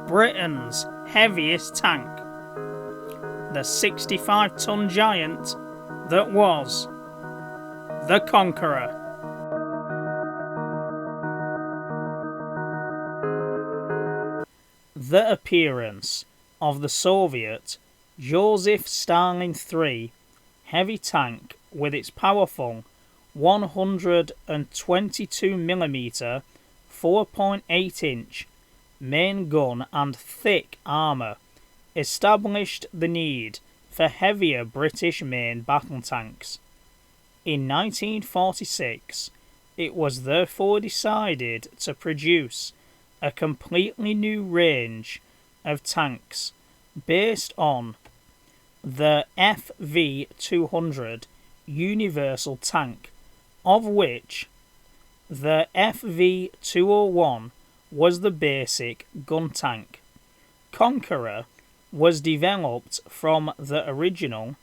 Britain's heaviest tank, the 65-ton giant that was the Conqueror. The appearance of the Soviet Josif Stirling 3 heavy tank with its powerful 122mm 4.8-inch main gun and thick armour established the need for heavier British main battle tanks. In 1946, it was therefore decided to produce a completely new range of tanks based on the FV214 universal tank, of which the FV201 was the basic gun tank. Conqueror was developed from the original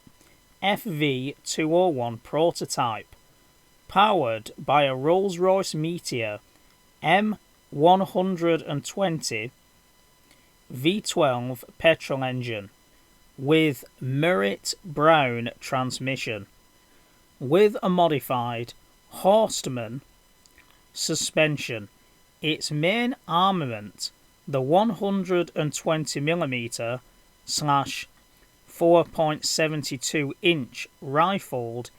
FV201 prototype, powered by a Rolls-Royce Meteor M120 V12 petrol engine with Merritt Brown transmission, with a modified Horstman suspension. Its main armament, the 120mm / 4.72-inch rifled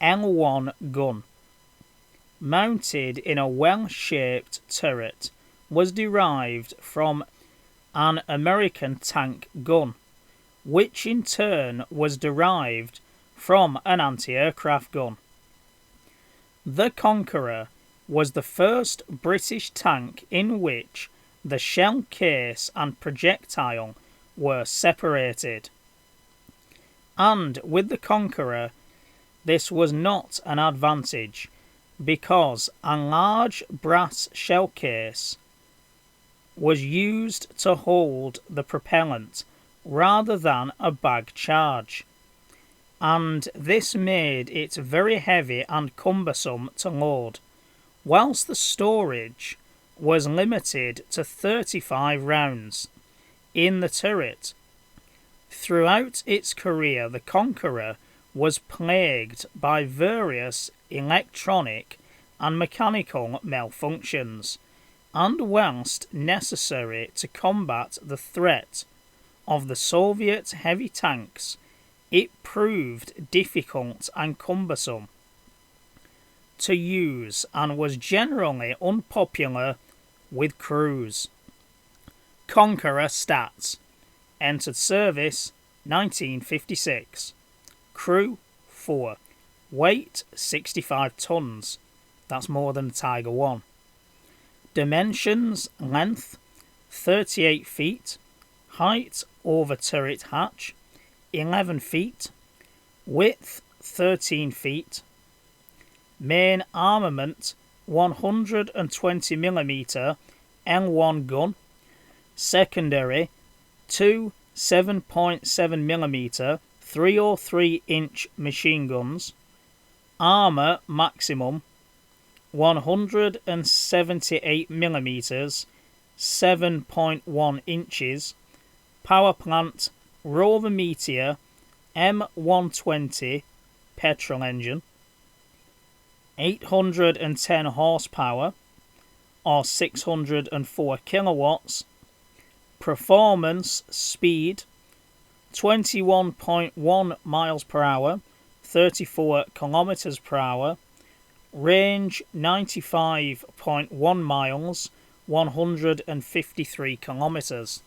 L1 gun, mounted in a well-shaped turret, was derived from an American tank gun, which in turn was derived from an anti-aircraft gun. The Conqueror was the first British tank in which the shell case and projectile were separated. And with the Conqueror, this was not an advantage, because a large brass shell case was used to hold the propellant rather than a bag charge, and this made it very heavy and cumbersome to load, whilst the storage was limited to 35 rounds in the turret. Throughout its career, the Conqueror was plagued by various electronic and mechanical malfunctions, and whilst necessary to combat the threat of the Soviet heavy tanks, it proved difficult and cumbersome to use and was generally unpopular with crews. Conqueror stats: entered service 1956, crew 4, weight 65 tons, that's more than the Tiger 1. Dimensions: length 38 feet, height over turret hatch 11 feet, width 13 feet, main armament 120mm L1 gun, secondary 2 7.7mm 303-inch machine guns, armour maximum 178mm 7.1 inches, power plant Rover Meteor M120 petrol engine, 810 horsepower or 604 kilowatts, performance speed 21.1 miles per hour, 34 kilometers per hour, range 95.1 miles, 153 kilometers.